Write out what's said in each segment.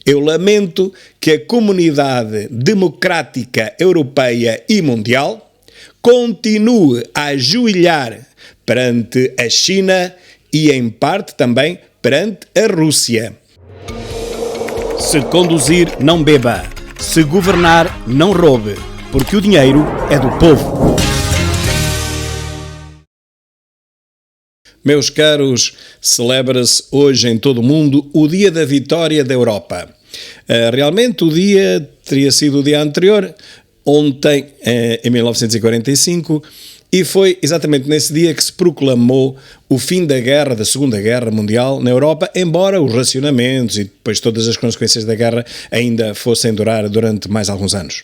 Eu lamento que a comunidade democrática europeia e mundial continue a ajoelhar perante a China e, em parte, também perante a Rússia. Se conduzir, não beba. Se governar, não roube, porque o dinheiro é do povo. Meus caros, celebra-se hoje em todo o mundo o Dia da Vitória da Europa. Realmente o dia teria sido o dia anterior, ontem, em 1945, e foi exatamente nesse dia que se proclamou o fim da guerra, da Segunda Guerra Mundial na Europa, embora os racionamentos e depois todas as consequências da guerra ainda fossem durar durante mais alguns anos.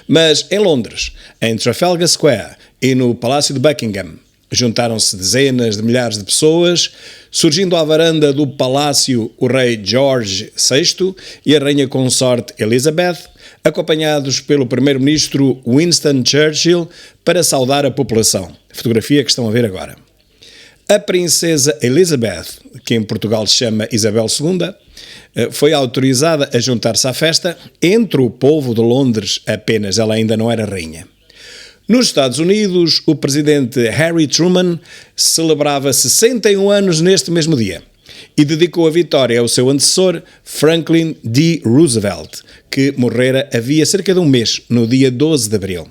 Mas em Londres, em Trafalgar Square e no Palácio de Buckingham, juntaram-se dezenas de milhares de pessoas, surgindo à varanda do palácio o rei George VI e a rainha consorte Elizabeth, acompanhados pelo primeiro-ministro Winston Churchill, para saudar a população. A fotografia que estão a ver agora. A princesa Elizabeth, que em Portugal se chama Isabel II, foi autorizada a juntar-se à festa entre o povo de Londres apenas, ela ainda não era rainha. Nos Estados Unidos, o presidente Harry Truman celebrava 61 anos neste mesmo dia e dedicou a vitória ao seu antecessor, Franklin D. Roosevelt, que morrera havia cerca de um mês, no dia 12 de abril.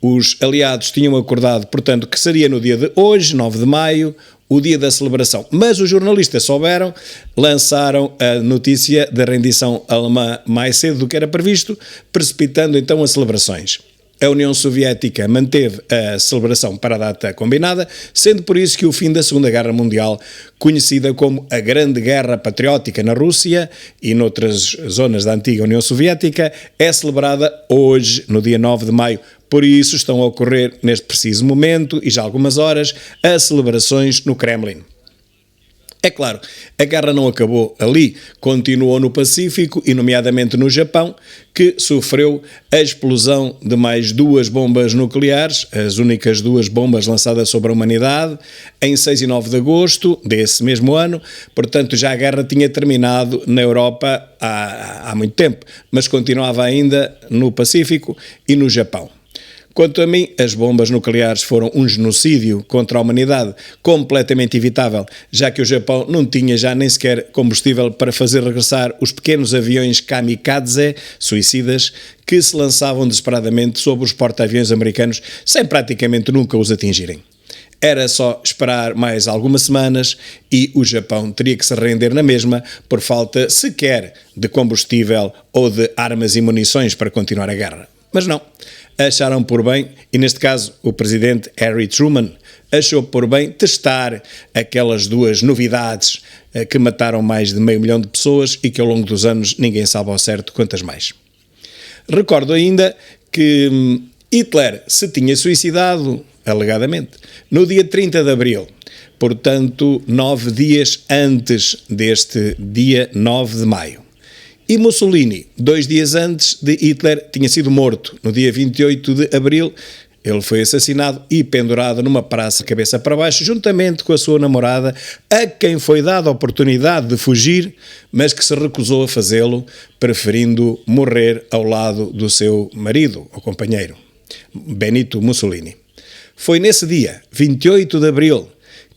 Os aliados tinham acordado, portanto, que seria no dia de hoje, 9 de maio, o dia da celebração. Mas os jornalistas souberam, lançaram a notícia da rendição alemã mais cedo do que era previsto, precipitando então as celebrações. A União Soviética manteve a celebração para a data combinada, sendo por isso que o fim da Segunda Guerra Mundial, conhecida como a Grande Guerra Patriótica na Rússia e noutras zonas da antiga União Soviética, é celebrada hoje, no dia 9 de maio. Por isso estão a ocorrer, neste preciso momento e já há algumas horas, as celebrações no Kremlin. É claro, a guerra não acabou ali, continuou no Pacífico e nomeadamente no Japão, que sofreu a explosão de mais 2 bombas nucleares, as únicas 2 bombas lançadas sobre a humanidade, em 6 e 9 de agosto desse mesmo ano. Portanto, já a guerra tinha terminado na Europa há muito tempo, mas continuava ainda no Pacífico e no Japão. Quanto a mim, as bombas nucleares foram um genocídio contra a humanidade, completamente evitável, já que o Japão não tinha já nem sequer combustível para fazer regressar os pequenos aviões kamikaze, suicidas, que se lançavam desesperadamente sobre os porta-aviões americanos, sem praticamente nunca os atingirem. Era só esperar mais algumas semanas e o Japão teria que se render na mesma por falta sequer de combustível ou de armas e munições para continuar a guerra. Mas não. Acharam por bem, e neste caso o presidente Harry Truman achou por bem testar aquelas 2 novidades que mataram mais de 500 mil de pessoas e que ao longo dos anos ninguém sabe ao certo quantas mais. Recordo ainda que Hitler se tinha suicidado, alegadamente, no dia 30 de abril, portanto 9 dias antes deste dia 9 de maio. E Mussolini, 2 dias antes de Hitler, tinha sido morto. No dia 28 de abril, ele foi assassinado e pendurado numa praça cabeça para baixo, juntamente com a sua namorada, a quem foi dada a oportunidade de fugir, mas que se recusou a fazê-lo, preferindo morrer ao lado do seu marido, ou companheiro, Benito Mussolini. Foi nesse dia, 28 de abril,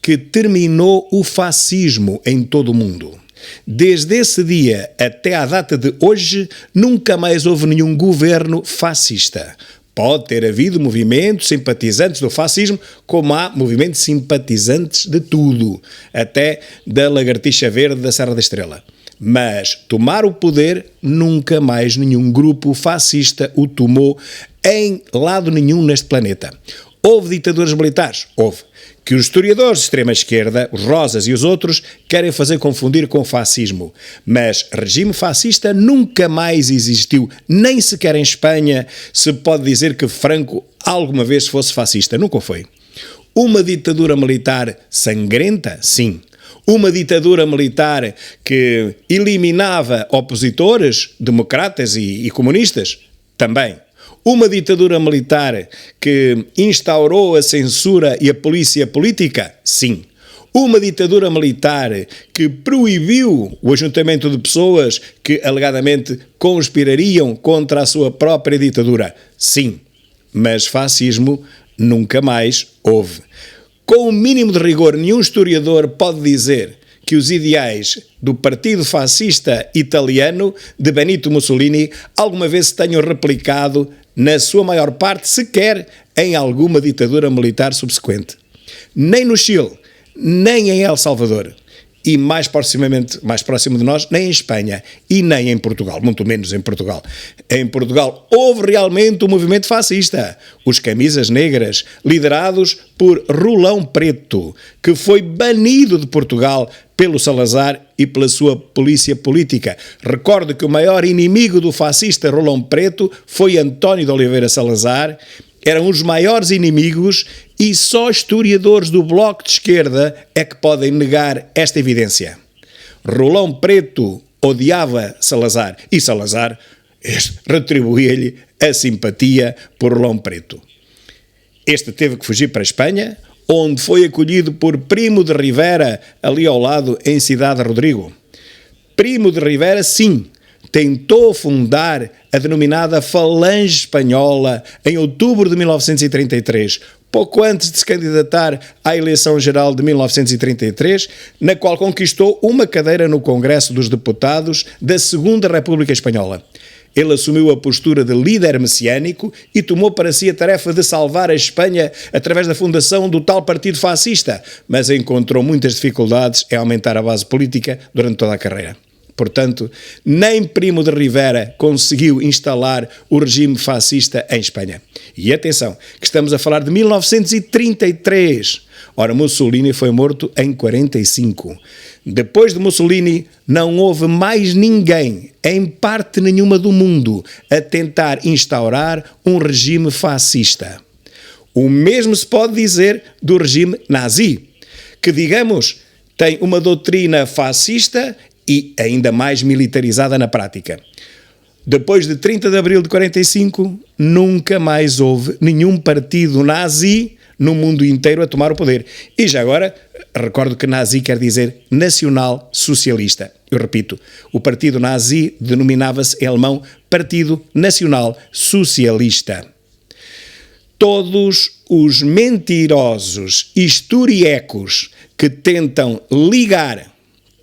que terminou o fascismo em todo o mundo. Desde esse dia até à data de hoje, nunca mais houve nenhum governo fascista. Pode ter havido movimentos simpatizantes do fascismo, como há movimentos simpatizantes de tudo, até da lagartixa verde da Serra da Estrela. Mas tomar o poder, nunca mais nenhum grupo fascista o tomou em lado nenhum neste planeta. Houve ditaduras militares? Houve. Que os historiadores de extrema-esquerda, os Rosas e os outros, querem fazer confundir com fascismo. Mas regime fascista nunca mais existiu, nem sequer em Espanha se pode dizer que Franco alguma vez fosse fascista. Nunca foi. Uma ditadura militar sangrenta? Sim. Uma ditadura militar que eliminava opositores, democratas e comunistas? Também. Uma ditadura militar que instaurou a censura e a polícia política? Sim. uma ditadura militar que proibiu o ajuntamento de pessoas que alegadamente conspirariam contra a sua própria ditadura. Sim, mas fascismo nunca mais houve. Com o mínimo de rigor, nenhum historiador pode dizer que os ideais do Partido Fascista Italiano de Benito Mussolini alguma vez se tenham replicado, na sua maior parte, sequer em alguma ditadura militar subsequente. Nem no Chile, nem em El Salvador, e mais próximo de nós, nem em Espanha e nem em Portugal, muito menos em Portugal. Em Portugal houve realmente um movimento fascista, os Camisas Negras, liderados por Rolão Preto, que foi banido de Portugal pelo Salazar e pela sua polícia política. Recordo que o maior inimigo do fascista Rolão Preto foi António de Oliveira Salazar. Eram os maiores inimigos e só historiadores do Bloco de Esquerda é que podem negar esta evidência. Rolão Preto odiava Salazar e Salazar retribuía-lhe a simpatia por Rolão Preto. Este teve que fugir para a Espanha, onde foi acolhido por Primo de Rivera, ali ao lado, em Cidade Rodrigo. Primo de Rivera, sim, tentou fundar a denominada Falange Espanhola em outubro de 1933, pouco antes de se candidatar à eleição geral de 1933, na qual conquistou uma cadeira no Congresso dos Deputados da Segunda República Espanhola. Ele assumiu a postura de líder messiânico e tomou para si a tarefa de salvar a Espanha através da fundação do tal partido fascista, mas encontrou muitas dificuldades em aumentar a base política durante toda a carreira. Portanto, nem Primo de Rivera conseguiu instalar o regime fascista em Espanha. E atenção, que estamos a falar de 1933. Ora, Mussolini foi morto em 45. Depois de Mussolini, não houve mais ninguém, em parte nenhuma do mundo, a tentar instaurar um regime fascista. O mesmo se pode dizer do regime nazi, que, digamos, tem uma doutrina fascista e ainda mais militarizada na prática. Depois de 30 de abril de 45, nunca mais houve nenhum partido nazi no mundo inteiro a tomar o poder. E já agora, recordo que nazi quer dizer nacional socialista. Eu repito, o partido nazi denominava-se em alemão Partido Nacional Socialista. Todos os mentirosos historiecos que tentam ligar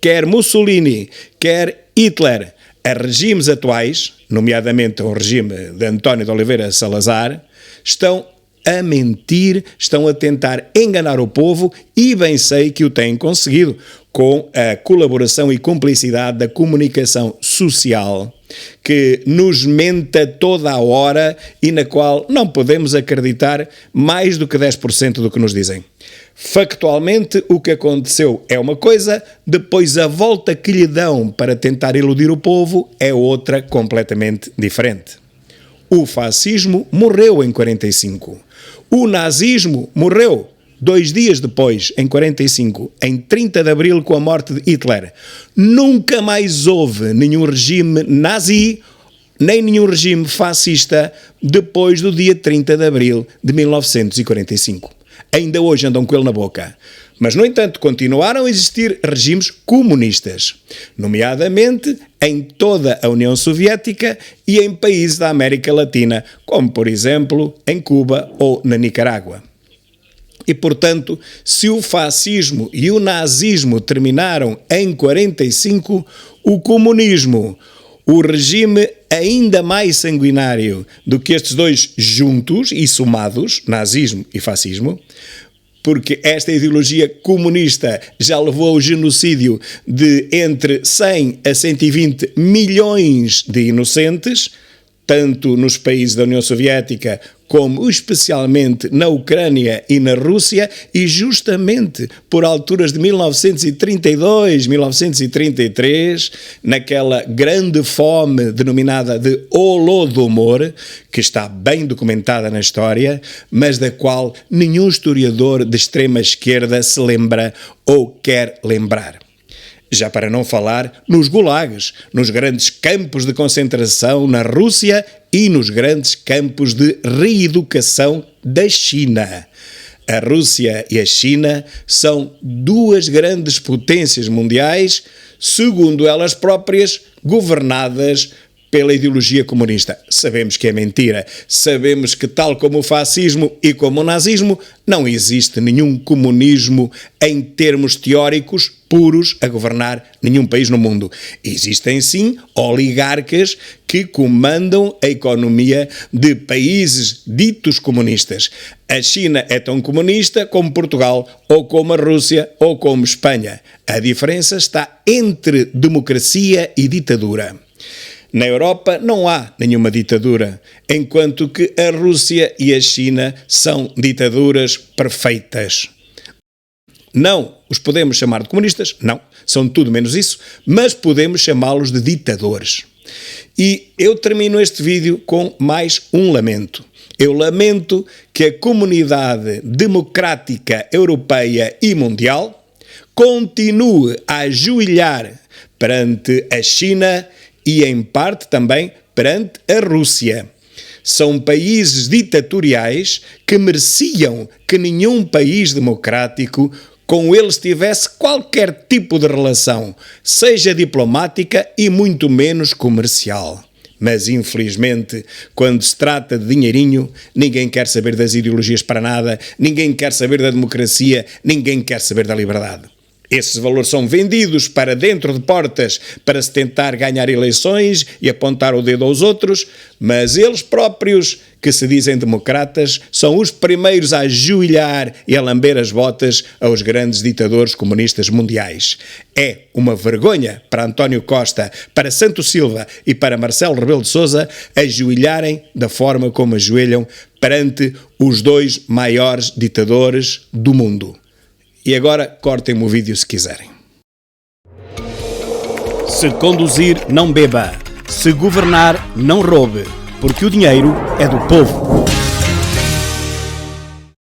quer Mussolini, quer Hitler, a regimes atuais, nomeadamente o regime de António de Oliveira Salazar, estão a mentir, estão a tentar enganar o povo e bem sei que o têm conseguido com a colaboração e cumplicidade da comunicação social que nos mente a toda a hora e na qual não podemos acreditar mais do que 10% do que nos dizem. Factualmente, o que aconteceu é uma coisa, depois a volta que lhe dão para tentar iludir o povo é outra completamente diferente. O fascismo morreu em 45. O nazismo morreu 2 dias depois, em 45, em 30 de abril, com a morte de Hitler. Nunca mais houve nenhum regime nazi, nem nenhum regime fascista depois do dia 30 de abril de 1945. Ainda hoje andam com ele na boca. Mas, no entanto, continuaram a existir regimes comunistas, nomeadamente em toda a União Soviética e em países da América Latina, como, por exemplo, em Cuba ou na Nicarágua. E, portanto, se o fascismo e o nazismo terminaram em 45, o comunismo, o regime ainda mais sanguinário do que estes dois juntos e somados, nazismo e fascismo, porque esta ideologia comunista já levou ao genocídio de entre 100 a 120 milhões de inocentes, tanto nos países da União Soviética como especialmente na Ucrânia e na Rússia, e justamente por alturas de 1932, 1933, naquela grande fome denominada de Holodomor, que está bem documentada na história, mas da qual nenhum historiador de extrema esquerda se lembra ou quer lembrar. Já para não falar nos gulags, nos grandes campos de concentração na Rússia e nos grandes campos de reeducação da China. A Rússia e a China são duas grandes potências mundiais, segundo elas próprias, governadas pela ideologia comunista. Sabemos que é mentira. Sabemos que, tal como o fascismo e como o nazismo, não existe nenhum comunismo em termos teóricos puros a governar nenhum país no mundo. Existem, sim, oligarcas que comandam a economia de países ditos comunistas. A China é tão comunista como Portugal, ou como a Rússia, ou como Espanha. A diferença está entre democracia e ditadura. Na Europa não há nenhuma ditadura, enquanto que a Rússia e a China são ditaduras perfeitas. Não os podemos chamar de comunistas, não, são tudo menos isso, mas podemos chamá-los de ditadores. E eu termino este vídeo com mais um lamento. Eu lamento que a comunidade democrática europeia e mundial continue a ajoelhar perante a China e, em parte, também perante a Rússia. São países ditatoriais que mereciam que nenhum país democrático com eles tivesse qualquer tipo de relação, seja diplomática e muito menos comercial. Mas, infelizmente, quando se trata de dinheirinho, ninguém quer saber das ideologias para nada, ninguém quer saber da democracia, ninguém quer saber da liberdade. Esses valores são vendidos para dentro de portas para se tentar ganhar eleições e apontar o dedo aos outros, mas eles próprios, que se dizem democratas, são os primeiros a ajoelhar e a lamber as botas aos grandes ditadores comunistas mundiais. É uma vergonha para António Costa, para Santos Silva e para Marcelo Rebelo de Sousa ajoelharem da forma como ajoelham perante os dois maiores ditadores do mundo. E agora cortem-me o vídeo se quiserem. Se conduzir, não beba. Se governar, não roube. Porque o dinheiro é do povo.